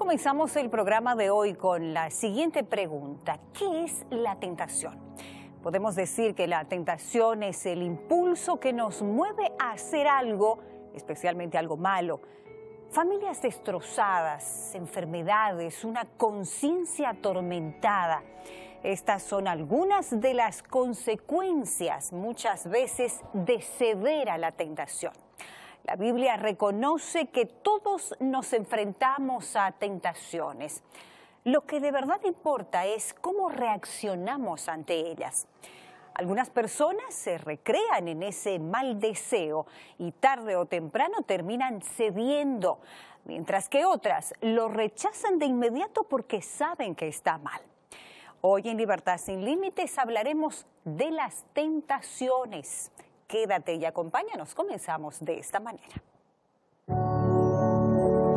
comenzamos el programa de hoy con la siguiente pregunta. ¿Qué es la tentación? Podemos decir que la tentación es el impulso que nos mueve a hacer algo, especialmente algo malo. Familias destrozadas, enfermedades, una conciencia atormentada. Estas son algunas de las consecuencias, muchas veces, de ceder a la tentación. La Biblia reconoce que todos nos enfrentamos a tentaciones. Lo que de verdad importa es cómo reaccionamos ante ellas. Algunas personas se recrean en ese mal deseo y tarde o temprano terminan cediendo, mientras que otras lo rechazan de inmediato porque saben que está mal. Hoy en Libertad Sin Límites hablaremos de las tentaciones. Quédate y acompáñanos. Comenzamos de esta manera.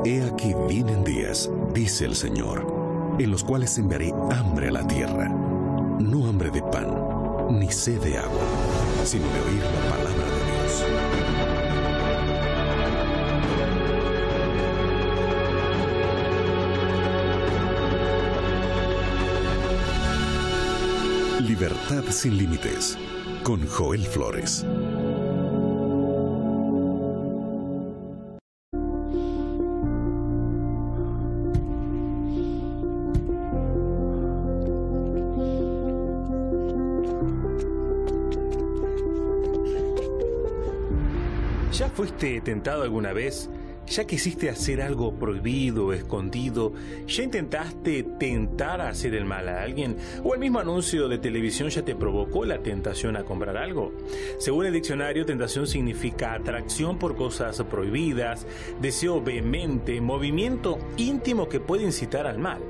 He aquí vienen días, dice el Señor, en los cuales enviaré hambre a la tierra. No hambre de pan, ni sed de agua, sino de oír la palabra de Dios. Libertad Sin Límites, con Joel Flores. ¿Ya fuiste tentado alguna vez? ¿Ya quisiste hacer algo prohibido, escondido? ¿Ya intentaste tentar a hacer el mal a alguien? ¿O el mismo anuncio de televisión ya te provocó la tentación a comprar algo? Según el diccionario, tentación significa atracción por cosas prohibidas, deseo vehemente, movimiento íntimo que puede incitar al mal.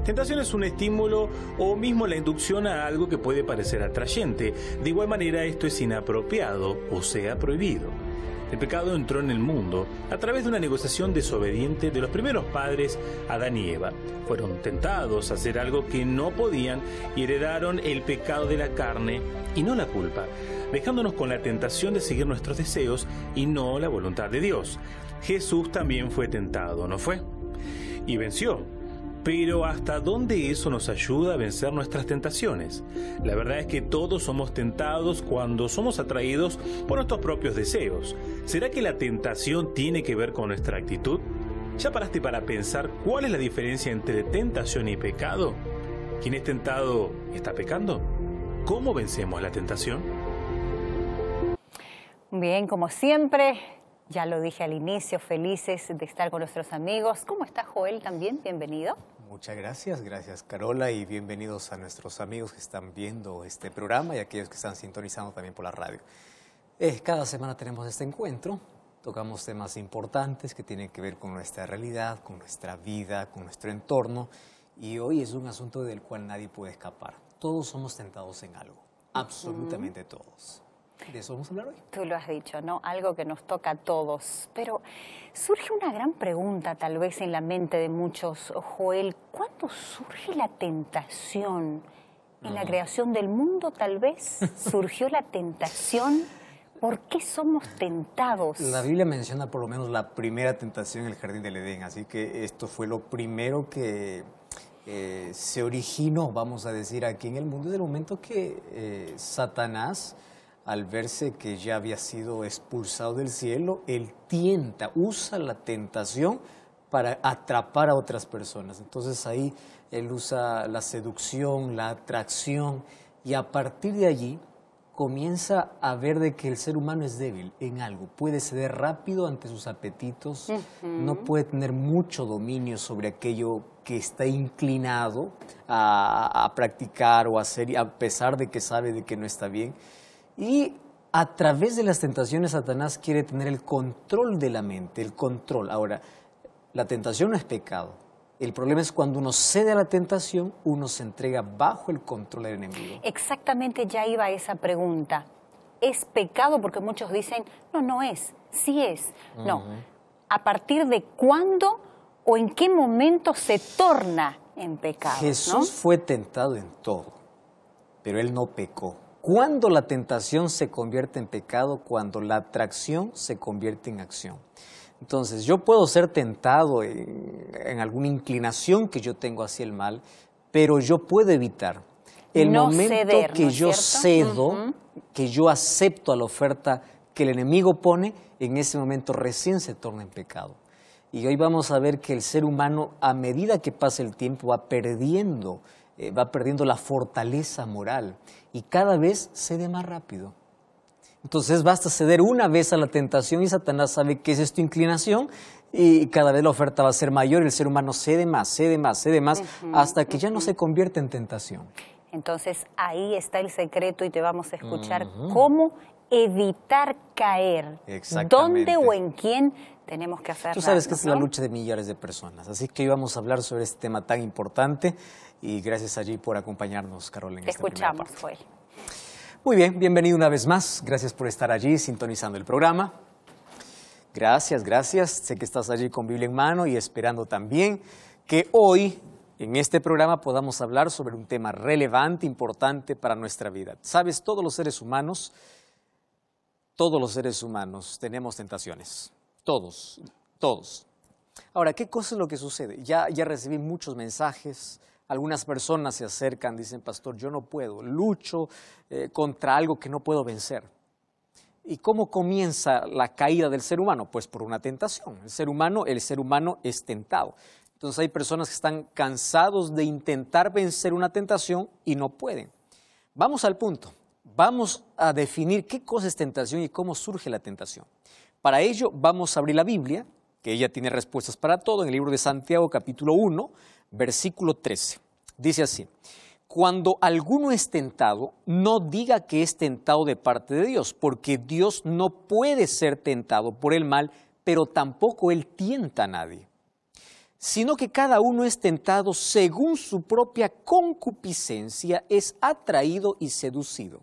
Tentación es un estímulo o mismo la inducción a algo que puede parecer atrayente. De igual manera, esto es inapropiado, o sea, prohibido. El pecado entró en el mundo a través de una negociación desobediente de los primeros padres, Adán y Eva. Fueron tentados a hacer algo que no podían y heredaron el pecado de la carne y no la culpa, dejándonos con la tentación de seguir nuestros deseos y no la voluntad de Dios. Jesús también fue tentado, ¿no fue? Y venció. Pero ¿hasta dónde eso nos ayuda a vencer nuestras tentaciones? La verdad es que todos somos tentados cuando somos atraídos por nuestros propios deseos. ¿Será que la tentación tiene que ver con nuestra actitud? ¿Ya paraste para pensar cuál es la diferencia entre tentación y pecado? ¿Quién es tentado está pecando? ¿Cómo vencemos la tentación? Bien, como siempre, ya lo dije al inicio, felices de estar con nuestros amigos. ¿Cómo está Joel también? Bienvenido. Muchas gracias Carola, y bienvenidos a nuestros amigos que están viendo este programa y a aquellos que están sintonizando también por la radio. Cada semana tenemos este encuentro, tocamos temas importantes que tienen que ver con nuestra realidad, con nuestra vida, con nuestro entorno, y hoy es un asunto del cual nadie puede escapar. Todos somos tentados en algo, absolutamente todos. De eso vamos a hablar hoy. Tú lo has dicho, ¿no? Algo que nos toca a todos. Pero surge una gran pregunta tal vez en la mente de muchos, Joel. ¿Cuándo surge la tentación? ¿En la creación del mundo tal vez surgió la tentación? ¿Por qué somos tentados? La Biblia menciona por lo menos la primera tentación en el Jardín del Edén, así que esto fue lo primero que se originó, vamos a decir, aquí en el mundo, desde el momento que Satanás, al verse que ya había sido expulsado del cielo, él usa la tentación para atrapar a otras personas. Entonces ahí él usa la seducción, la atracción, y a partir de allí comienza a ver de que el ser humano es débil en algo, puede ceder rápido ante sus apetitos, no puede tener mucho dominio sobre aquello que está inclinado a practicar o hacer, a pesar de que sabe de que no está bien. Y a través de las tentaciones, Satanás quiere tener el control de la mente, el control. Ahora, la tentación no es pecado. El problema es cuando uno cede a la tentación, uno se entrega bajo el control del enemigo. Exactamente, ya iba a esa pregunta. ¿Es pecado? Porque muchos dicen, no es, sí es. No, ¿a partir de cuándo o en qué momento se torna en pecado? Jesús fue tentado en todo, pero él no pecó. ¿Cuándo la tentación se convierte en pecado? Cuando la atracción se convierte en acción. Entonces, yo puedo ser tentado en alguna inclinación que yo tengo hacia el mal, pero yo puedo evitar. El no momento ceder, que ¿no es yo cierto? cedo, que yo acepto a la oferta que el enemigo pone, en ese momento recién se torna en pecado. Y hoy vamos a ver que el ser humano, a medida que pasa el tiempo, va perdiendo la fortaleza moral y cada vez cede más rápido. Entonces basta ceder una vez a la tentación y Satanás sabe que esa es tu inclinación y cada vez la oferta va a ser mayor y el ser humano cede más, hasta que ya no se convierte en tentación. Entonces ahí está el secreto y te vamos a escuchar cómo evitar caer. Exactamente. ¿Dónde o en quién tenemos que hacerlo? Tú sabes que es la lucha de millares de personas, así que hoy vamos a hablar sobre este tema tan importante y gracias allí por acompañarnos, Carol, en esta primera Escuchamos, parte. Joel. Muy bien, bienvenido una vez más, gracias por estar allí sintonizando el programa. Gracias, sé que estás allí con Biblia en mano y esperando también que hoy en este programa podamos hablar sobre un tema relevante, importante para nuestra vida. Sabes, todos los seres humanos tenemos tentaciones, todos. Ahora, ¿qué cosa es lo que sucede? Ya recibí muchos mensajes, algunas personas se acercan, dicen, pastor, yo no puedo, lucho contra algo que no puedo vencer. ¿Y cómo comienza la caída del ser humano? Pues por una tentación. El ser humano es tentado. Entonces hay personas que están cansados de intentar vencer una tentación y no pueden. Vamos al punto. Vamos a definir qué cosa es tentación y cómo surge la tentación. Para ello vamos a abrir la Biblia, que ella tiene respuestas para todo, en el libro de Santiago capítulo 1, versículo 13. Dice así: cuando alguno es tentado, no diga que es tentado de parte de Dios, porque Dios no puede ser tentado por el mal, pero tampoco Él tienta a nadie. Sino que cada uno es tentado según su propia concupiscencia, es atraído y seducido.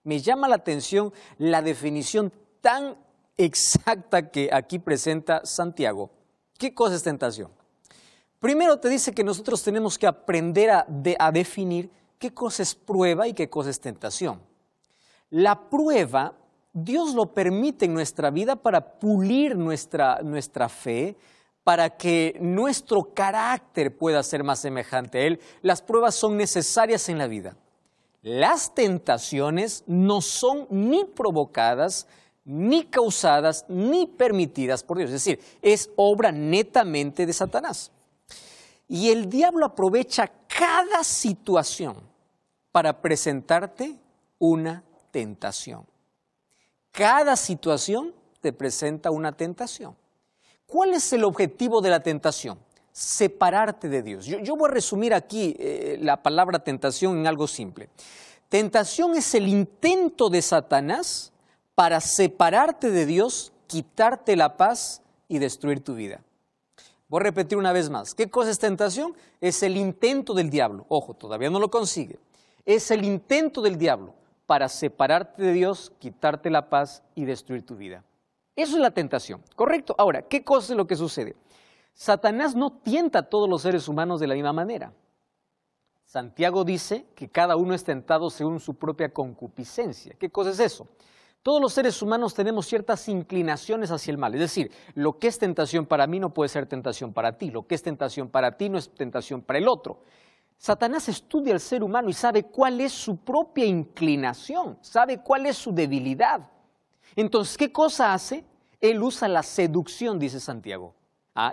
Me llama la atención la definición tan exacta que aquí presenta Santiago. ¿Qué cosa es tentación? Primero te dice que nosotros tenemos que aprender a definir qué cosa es prueba y qué cosa es tentación. La prueba, Dios lo permite en nuestra vida para pulir nuestra fe, para que nuestro carácter pueda ser más semejante a Él. Las pruebas son necesarias en la vida. Las tentaciones no son ni provocadas, ni causadas, ni permitidas por Dios. Es decir, es obra netamente de Satanás. Y el diablo aprovecha cada situación para presentarte una tentación. Cada situación te presenta una tentación. ¿Cuál es el objetivo de la tentación? Separarte de Dios. Yo voy a resumir aquí la palabra tentación en algo simple. Tentación es el intento de Satanás para separarte de Dios, quitarte la paz y destruir tu vida. Voy a repetir una vez más. ¿Qué cosa es tentación? Es el intento del diablo. Ojo, todavía no lo consigue. Es el intento del diablo para separarte de Dios, quitarte la paz y destruir tu vida. Eso es la tentación, ¿correcto? Ahora, ¿qué cosa es lo que sucede? Satanás no tienta a todos los seres humanos de la misma manera. Santiago dice que cada uno es tentado según su propia concupiscencia. ¿Qué cosa es eso? Todos los seres humanos tenemos ciertas inclinaciones hacia el mal. Es decir, lo que es tentación para mí no puede ser tentación para ti. Lo que es tentación para ti no es tentación para el otro. Satanás estudia al ser humano y sabe cuál es su propia inclinación, sabe cuál es su debilidad. Entonces, ¿qué cosa hace? Él usa la seducción, dice Santiago.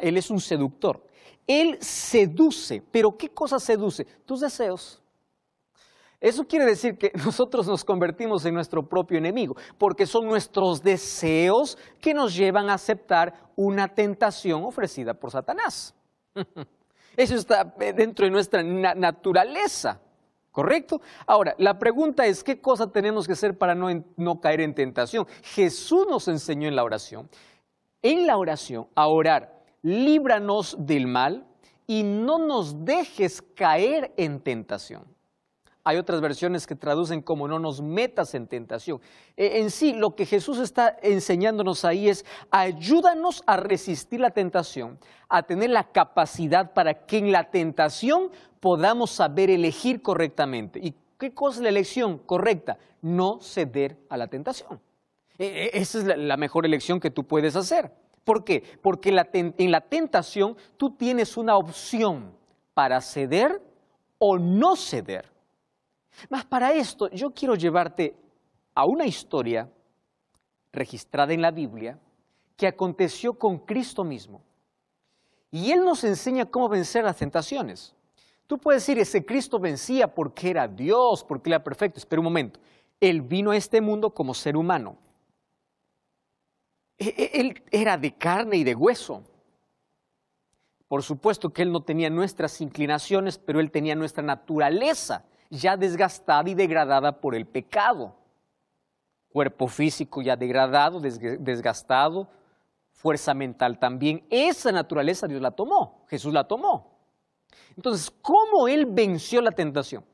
Él es un seductor. Él seduce, pero ¿qué cosa seduce? Tus deseos. Eso quiere decir que nosotros nos convertimos en nuestro propio enemigo, porque son nuestros deseos que nos llevan a aceptar una tentación ofrecida por Satanás. Eso está dentro de nuestra naturaleza, ¿correcto? Ahora, la pregunta es, ¿qué cosa tenemos que hacer para no caer en tentación? Jesús nos enseñó en la oración a orar, líbranos del mal y no nos dejes caer en tentación. Hay otras versiones que traducen como no nos metas en tentación. En sí, lo que Jesús está enseñándonos ahí es ayúdanos a resistir la tentación, a tener la capacidad para que en la tentación podamos saber elegir correctamente. ¿Y qué cosa es la elección correcta? No ceder a la tentación. Esa es la mejor elección que tú puedes hacer. ¿Por qué? Porque en la tentación tú tienes una opción para ceder o no ceder. Mas para esto yo quiero llevarte a una historia registrada en la Biblia que aconteció con Cristo mismo. Y Él nos enseña cómo vencer las tentaciones. Tú puedes decir, ese Cristo vencía porque era Dios, porque era perfecto. Espera un momento. Él vino a este mundo como ser humano. Él era de carne y de hueso. Por supuesto que Él no tenía nuestras inclinaciones, pero Él tenía nuestra naturaleza ya desgastada y degradada por el pecado. Cuerpo físico ya degradado, desgastado, fuerza mental también. Esa naturaleza Dios la tomó, Jesús la tomó. Entonces, ¿cómo Él venció la tentación?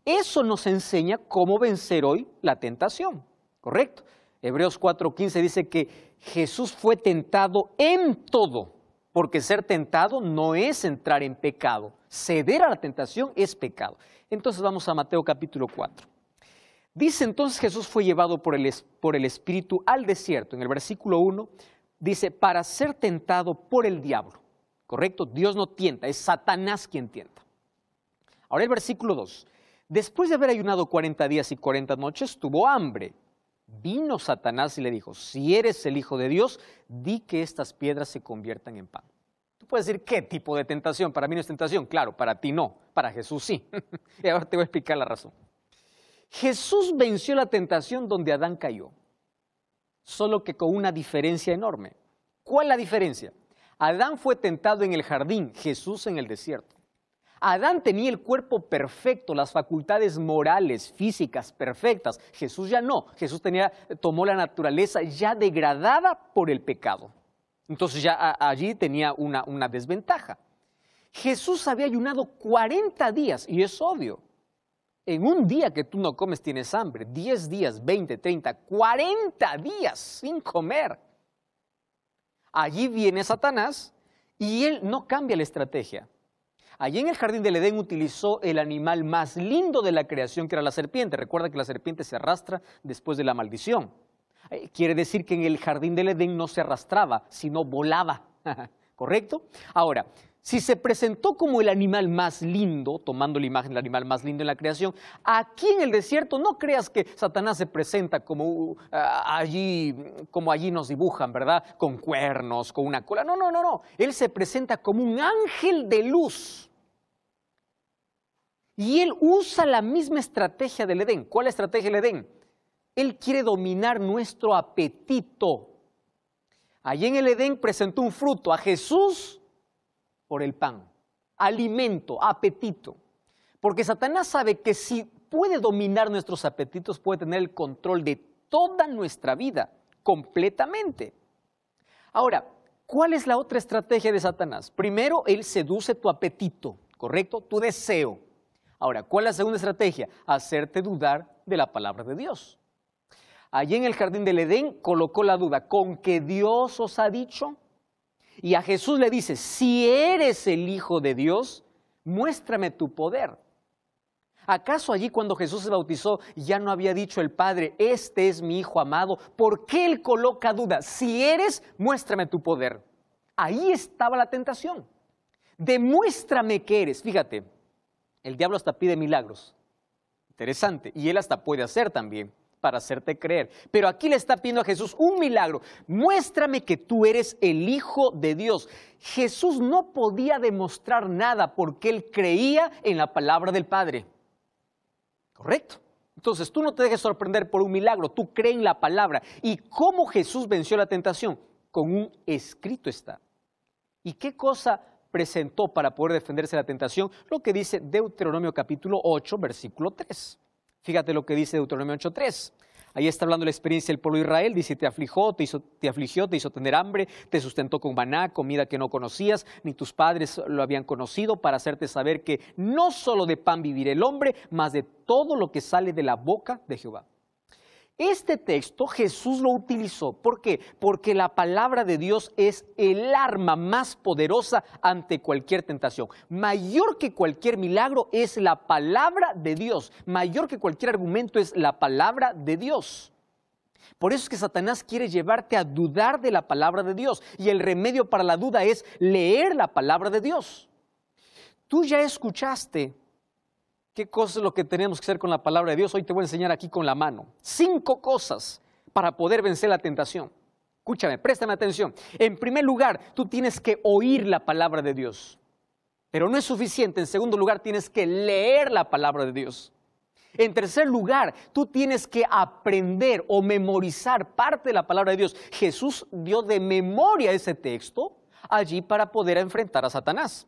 Eso nos enseña cómo vencer hoy la tentación, ¿correcto? Hebreos 4:15 dice que Jesús fue tentado en todo, porque ser tentado no es entrar en pecado. Ceder a la tentación es pecado. Entonces vamos a Mateo capítulo 4. Dice entonces Jesús fue llevado por el Espíritu al desierto. En el versículo 1 dice, para ser tentado por el diablo. ¿Correcto? Dios no tienta, es Satanás quien tienta. Ahora el versículo 2. Después de haber ayunado 40 días y 40 noches, tuvo hambre. Vino Satanás y le dijo, si eres el Hijo de Dios, di que estas piedras se conviertan en pan. Tú puedes decir, ¿qué tipo de tentación? Para mí no es tentación. Claro, para ti no, para Jesús sí. Y ahora te voy a explicar la razón. Jesús venció la tentación donde Adán cayó, solo que con una diferencia enorme. ¿Cuál es la diferencia? Adán fue tentado en el jardín, Jesús en el desierto. Adán tenía el cuerpo perfecto, las facultades morales, físicas perfectas. Jesús ya no. Jesús tomó la naturaleza ya degradada por el pecado. Entonces ya allí tenía una desventaja. Jesús había ayunado 40 días y es obvio. En un día que tú no comes tienes hambre, 10 días, 20, 30, 40 días sin comer. Allí viene Satanás y él no cambia la estrategia. Allí en el jardín del Edén utilizó el animal más lindo de la creación, que era la serpiente. Recuerda que la serpiente se arrastra después de la maldición. Quiere decir que en el jardín del Edén no se arrastraba, sino volaba. ¿Correcto? Ahora, si se presentó como el animal más lindo, tomando la imagen del animal más lindo en la creación, aquí en el desierto no creas que Satanás se presenta como allí nos dibujan, ¿verdad? Con cuernos, con una cola. No. Él se presenta como un ángel de luz. Y él usa la misma estrategia del Edén. ¿Cuál es la estrategia del Edén? Él quiere dominar nuestro apetito. Allí en el Edén presentó un fruto a Jesús por el pan, alimento, apetito. Porque Satanás sabe que si puede dominar nuestros apetitos, puede tener el control de toda nuestra vida, completamente. Ahora, ¿cuál es la otra estrategia de Satanás? Primero, él seduce tu apetito, ¿correcto? Tu deseo. Ahora, ¿cuál es la segunda estrategia? Hacerte dudar de la palabra de Dios. Allí en el jardín del Edén colocó la duda, ¿con que Dios os ha dicho? Y a Jesús le dice, si eres el Hijo de Dios, muéstrame tu poder. ¿Acaso allí cuando Jesús se bautizó ya no había dicho el Padre, este es mi Hijo amado? ¿Por qué él coloca duda? Si eres, muéstrame tu poder. Ahí estaba la tentación. Demuéstrame que eres. Fíjate, el diablo hasta pide milagros. Interesante. Y él hasta puede hacer también para hacerte creer. Pero aquí le está pidiendo a Jesús un milagro. Muéstrame que tú eres el Hijo de Dios. Jesús no podía demostrar nada porque él creía en la palabra del Padre. ¿Correcto? Entonces tú no te dejes sorprender por un milagro, tú crees en la palabra. ¿Y cómo Jesús venció la tentación? Con un escrito está. ¿Y qué cosa presentó para poder defenderse de la tentación? Lo que dice Deuteronomio capítulo 8, versículo 3. Fíjate lo que dice Deuteronomio 8:3. Ahí está hablando la experiencia del pueblo de Israel. Dice, te afligió, te hizo tener hambre, te sustentó con maná, comida que no conocías, ni tus padres lo habían conocido, para hacerte saber que no solo de pan vivirá el hombre, mas de todo lo que sale de la boca de Jehová. Este texto Jesús lo utilizó. ¿Por qué? Porque la palabra de Dios es el arma más poderosa ante cualquier tentación. Mayor que cualquier milagro es la palabra de Dios. Mayor que cualquier argumento es la palabra de Dios. Por eso es que Satanás quiere llevarte a dudar de la palabra de Dios. Y el remedio para la duda es leer la palabra de Dios. Tú ya escuchaste qué cosa es lo que tenemos que hacer con la palabra de Dios. Hoy te voy a enseñar aquí con la mano 5 cosas para poder vencer la tentación. Escúchame, préstame atención. En primer lugar, tú tienes que oír la palabra de Dios. Pero no es suficiente. En segundo lugar, tienes que leer la palabra de Dios. En tercer lugar, tú tienes que aprender o memorizar parte de la palabra de Dios. Jesús dio de memoria ese texto allí para poder enfrentar a Satanás.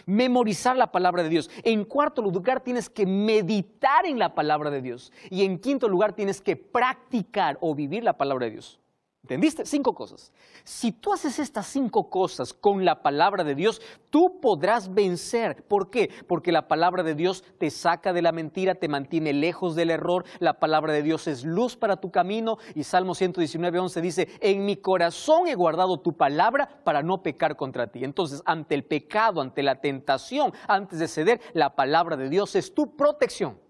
Memorizar la palabra de Dios. En cuarto lugar, tienes que meditar en la palabra de Dios. Y en quinto lugar, tienes que practicar o vivir la palabra de Dios. ¿Entendiste? 5 cosas. Si tú haces estas 5 cosas con la palabra de Dios, tú podrás vencer. ¿Por qué? Porque la palabra de Dios te saca de la mentira, te mantiene lejos del error. La palabra de Dios es luz para tu camino. Y Salmo 119:11 dice, en mi corazón he guardado tu palabra para no pecar contra ti. Entonces, ante el pecado, ante la tentación, antes de ceder, la palabra de Dios es tu protección.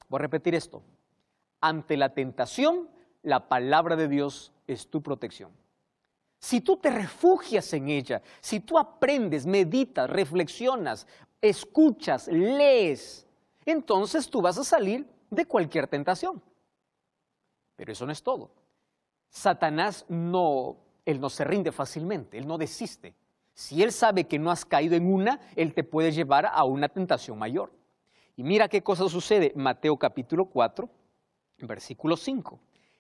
Voy a repetir esto. Ante la tentación, la palabra de Dios es tu protección. Si tú te refugias en ella, si tú aprendes, meditas, reflexionas, escuchas, lees, entonces tú vas a salir de cualquier tentación. Pero eso no es todo. Satanás él no se rinde fácilmente, él no desiste. Si él sabe que no has caído en una, él te puede llevar a una tentación mayor. Y mira qué cosa sucede. Mateo capítulo 4, versículo 5.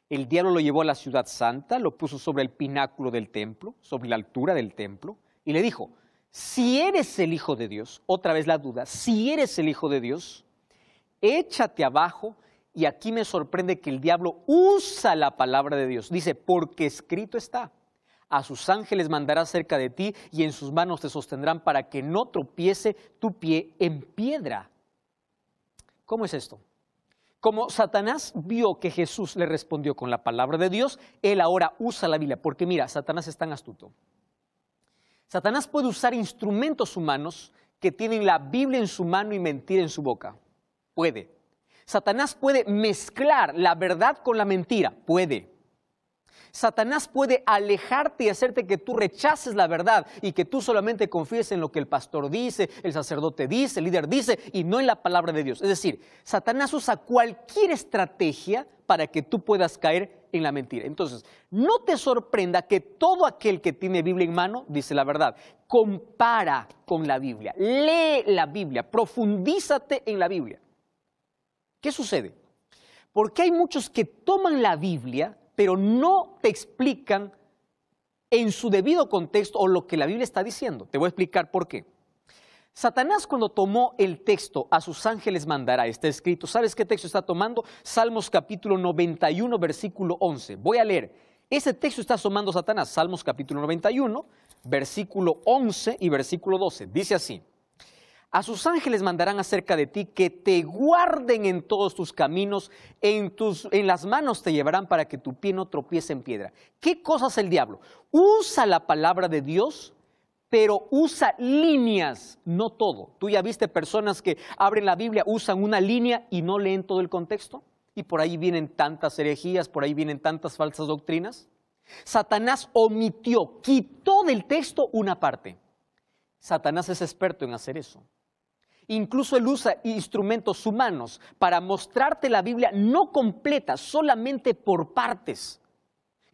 El diablo lo llevó a la ciudad santa, lo puso sobre el pináculo del templo, sobre la altura del templo, y le dijo, si eres el Hijo de Dios, otra vez la duda, si eres el Hijo de Dios, échate abajo, y aquí me sorprende que el diablo usa la palabra de Dios. Dice, porque escrito está, a sus ángeles mandará cerca de ti, y en sus manos te sostendrán para que no tropiece tu pie en piedra. ¿Cómo es esto? Como Satanás vio que Jesús le respondió con la palabra de Dios, él ahora usa la Biblia, porque mira, Satanás es tan astuto. Satanás puede usar instrumentos humanos que tienen la Biblia en su mano y mentira en su boca. Puede. Satanás puede mezclar la verdad con la mentira. Puede. Satanás puede alejarte y hacerte que tú rechaces la verdad y que tú solamente confíes en lo que el pastor dice, el sacerdote dice, el líder dice y no en la palabra de Dios. Es decir, Satanás usa cualquier estrategia para que tú puedas caer en la mentira. Entonces, no te sorprenda que todo aquel que tiene Biblia en mano dice la verdad. Compara con la Biblia, lee la Biblia, profundízate en la Biblia. ¿Qué sucede? Porque hay muchos que toman la Biblia pero no te explican en su debido contexto o lo que la Biblia está diciendo. Te voy a explicar por qué. Satanás cuando tomó el texto, a sus ángeles mandará, está escrito. ¿Sabes qué texto está tomando? Salmos capítulo 91, versículo 11. Voy a leer. Ese texto está tomando Satanás. Salmos capítulo 91, versículo 11 y versículo 12. Dice así. A sus ángeles mandarán acerca de ti que te guarden en todos tus caminos, en las manos te llevarán para que tu pie no tropiece en piedra. ¿Qué cosa hace el diablo? Usa la palabra de Dios, pero usa líneas, no todo. Tú ya viste personas que abren la Biblia, usan una línea y no leen todo el contexto. Y por ahí vienen tantas herejías, por ahí vienen tantas falsas doctrinas. Satanás omitió, quitó del texto una parte. Satanás es experto en hacer eso. Incluso él usa instrumentos humanos para mostrarte la Biblia no completa, solamente por partes.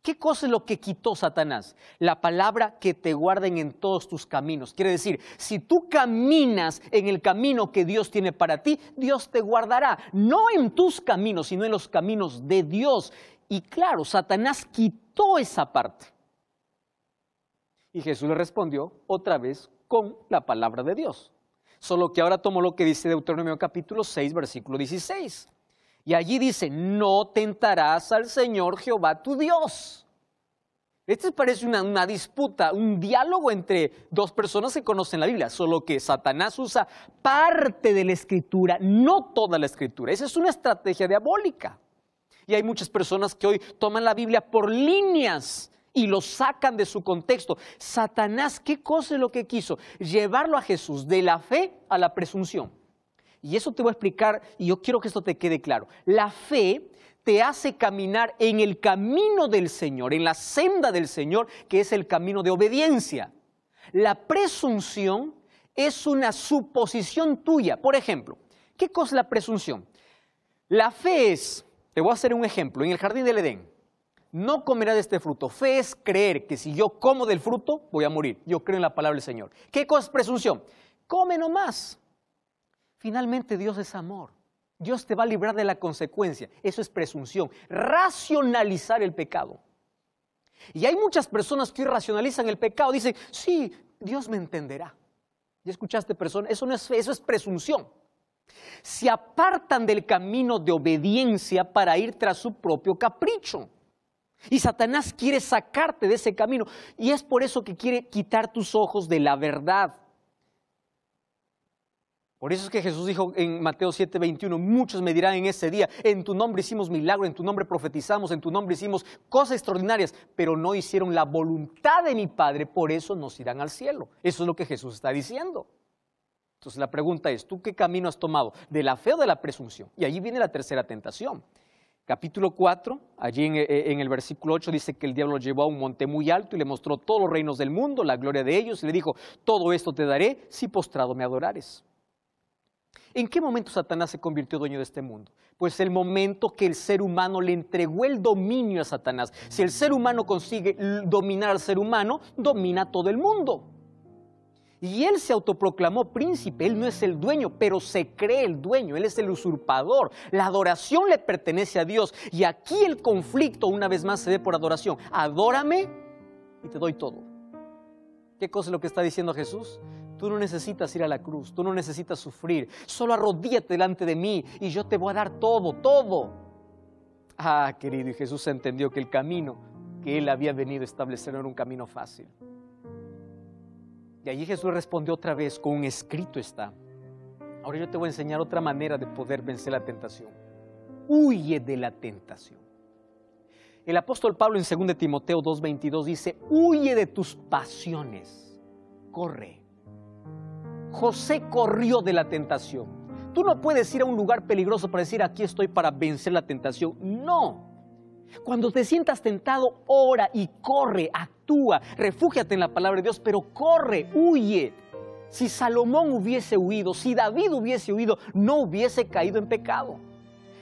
¿Qué cosa es lo que quitó Satanás? La palabra que te guarden en todos tus caminos. Quiere decir, si tú caminas en el camino que Dios tiene para ti, Dios te guardará. No en tus caminos, sino en los caminos de Dios. Y claro, Satanás quitó esa parte. Y Jesús le respondió otra vez con la palabra de Dios. Solo que ahora tomó lo que dice Deuteronomio capítulo 6, versículo 16. Y allí dice, no tentarás al Señor Jehová tu Dios. Este parece una disputa, un diálogo entre dos personas que conocen la Biblia. Solo que Satanás usa parte de la Escritura, no toda la Escritura. Esa es una estrategia diabólica. Y hay muchas personas que hoy toman la Biblia por líneas y lo sacan de su contexto. Satanás, ¿qué cosa es lo que quiso? Llevarlo a Jesús de la fe a la presunción. Y eso te voy a explicar, y yo quiero que esto te quede claro. La fe te hace caminar en el camino del Señor, en la senda del Señor, que es el camino de obediencia. La presunción es una suposición tuya. Por ejemplo, ¿qué cosa es la presunción? La fe es, te voy a hacer un ejemplo, en el jardín del Edén, no comerás de este fruto. Fe es creer que si yo como del fruto, voy a morir. Yo creo en la palabra del Señor. ¿Qué cosa es presunción? Come nomás. Finalmente Dios es amor. Dios te va a librar de la consecuencia. Eso es presunción. Racionalizar el pecado. Y hay muchas personas que hoy racionalizan el pecado. Dicen, sí, Dios me entenderá. ¿Ya escuchaste, persona? Eso no es fe, eso es presunción. Se apartan del camino de obediencia para ir tras su propio capricho. Y Satanás quiere sacarte de ese camino. Y es por eso que quiere quitar tus ojos de la verdad. Por eso es que Jesús dijo en Mateo 7:21, muchos me dirán en ese día, en tu nombre hicimos milagros, en tu nombre profetizamos, en tu nombre hicimos cosas extraordinarias, pero no hicieron la voluntad de mi Padre, por eso nos irán al cielo. Eso es lo que Jesús está diciendo. Entonces la pregunta es, ¿tú qué camino has tomado? ¿De la fe o de la presunción? Y allí viene la tercera tentación. Capítulo 4, allí en el versículo 8 dice que el diablo lo llevó a un monte muy alto y le mostró todos los reinos del mundo, la gloria de ellos, y le dijo, todo esto te daré si postrado me adorares. ¿En qué momento Satanás se convirtió dueño de este mundo? Pues el momento que el ser humano le entregó el dominio a Satanás. Si el ser humano consigue dominar al ser humano, domina todo el mundo. Y él se autoproclamó príncipe, él no es el dueño, pero se cree el dueño, él es el usurpador. La adoración le pertenece a Dios. Y aquí el conflicto una vez más se ve por adoración. Adórame y te doy todo. ¿Qué cosa es lo que está diciendo Jesús? Tú no necesitas ir a la cruz, tú no necesitas sufrir, solo arrodíllate delante de mí y yo te voy a dar todo, todo. Ah, querido, y Jesús entendió que el camino que Él había venido a establecer no era un camino fácil. Y allí Jesús respondió otra vez, con un escrito está. Ahora yo te voy a enseñar otra manera de poder vencer la tentación. Huye de la tentación. El apóstol Pablo en 2 Timoteo 2:22 dice, huye de tus pasiones, corre. José corrió de la tentación. Tú no puedes ir a un lugar peligroso para decir, aquí estoy para vencer la tentación. No. Cuando te sientas tentado, ora y corre, actúa, refúgiate en la palabra de Dios, pero corre, huye. Si Salomón hubiese huido, si David hubiese huido, no hubiese caído en pecado.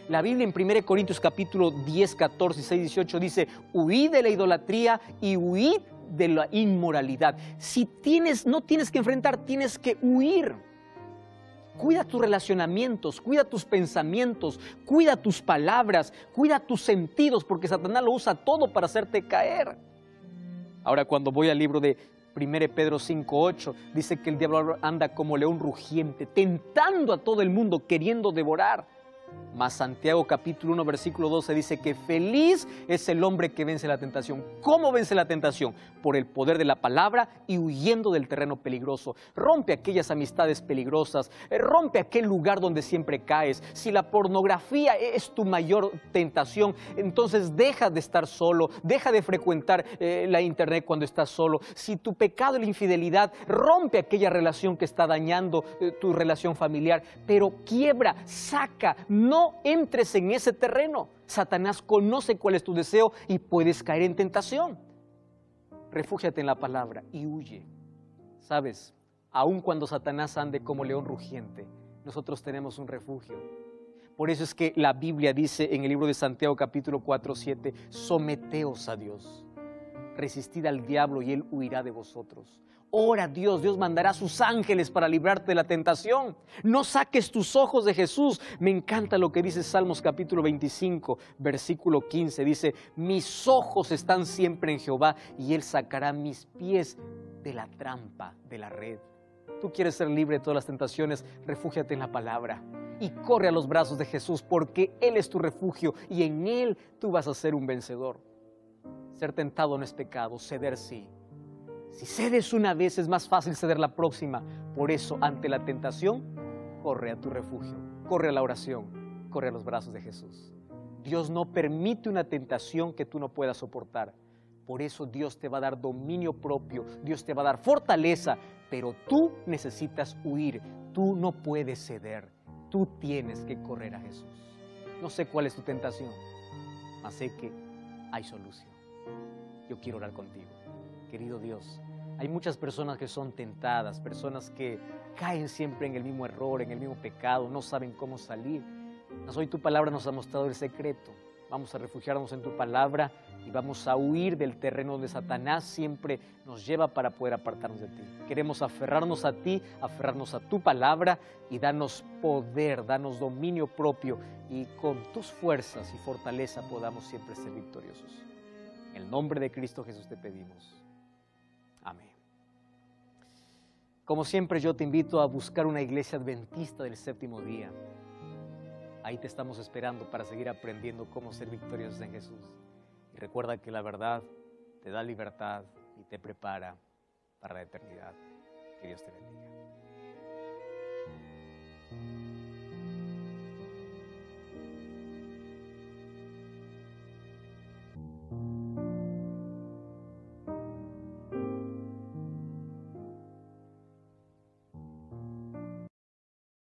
La Biblia en 1 Corintios capítulo 10, 14, 6, 18 dice, huid de la idolatría y huid de la inmoralidad. Si no tienes que enfrentar, tienes que huir. Cuida tus relacionamientos, cuida tus pensamientos, cuida tus palabras, cuida tus sentidos, porque Satanás lo usa todo para hacerte caer. Ahora, cuando voy al libro de 1 Pedro 5:8, dice que el diablo anda como león rugiente, tentando a todo el mundo, queriendo devorar. Mas Santiago capítulo 1 versículo 12 dice que feliz es el hombre que vence la tentación. ¿Cómo vence la tentación? Por el poder de la palabra y huyendo del terreno peligroso. Rompe aquellas amistades peligrosas, rompe aquel lugar donde siempre caes. Si la pornografía es tu mayor tentación, entonces deja de estar solo, deja de frecuentar la internet cuando estás solo. Si tu pecado es la infidelidad, rompe aquella relación que está dañando tu relación familiar, pero quiebra, saca. No entres en ese terreno. Satanás conoce cuál es tu deseo y puedes caer en tentación. Refúgiate en la palabra y huye. ¿Sabes? Aun cuando Satanás ande como león rugiente, nosotros tenemos un refugio. Por eso es que la Biblia dice en el libro de Santiago capítulo 4:7, someteos a Dios, resistid al diablo y él huirá de vosotros. Ora a Dios, Dios mandará a sus ángeles para librarte de la tentación. No saques tus ojos de Jesús. Me encanta lo que dice Salmos capítulo 25, versículo 15. Dice, mis ojos están siempre en Jehová y Él sacará mis pies de la trampa, de la red. Tú quieres ser libre de todas las tentaciones, refúgiate en la palabra y corre a los brazos de Jesús porque Él es tu refugio y en Él tú vas a ser un vencedor. Ser tentado no es pecado, ceder sí. Si cedes una vez es más fácil ceder la próxima. Por eso, ante la tentación, corre a tu refugio, corre a la oración, corre a los brazos de Jesús. Dios no permite una tentación que tú no puedas soportar. Por eso Dios te va a dar dominio propio, Dios te va a dar fortaleza, pero tú necesitas huir, tú no puedes ceder, tú tienes que correr a Jesús. No sé cuál es tu tentación, mas sé que hay solución. Yo quiero orar contigo. Querido Dios, hay muchas personas que son tentadas, personas que caen siempre en el mismo error, en el mismo pecado, no saben cómo salir. Mas hoy tu palabra nos ha mostrado el secreto. Vamos a refugiarnos en tu palabra y vamos a huir del terreno donde Satanás siempre nos lleva para poder apartarnos de ti. Queremos aferrarnos a ti, aferrarnos a tu palabra y danos poder, danos dominio propio y con tus fuerzas y fortaleza podamos siempre ser victoriosos. En el nombre de Cristo Jesús te pedimos. Amén. Como siempre, yo te invito a buscar una iglesia adventista del séptimo día. Ahí te estamos esperando para seguir aprendiendo cómo ser victoriosos en Jesús. Y recuerda que la verdad te da libertad y te prepara para la eternidad. Que Dios te bendiga.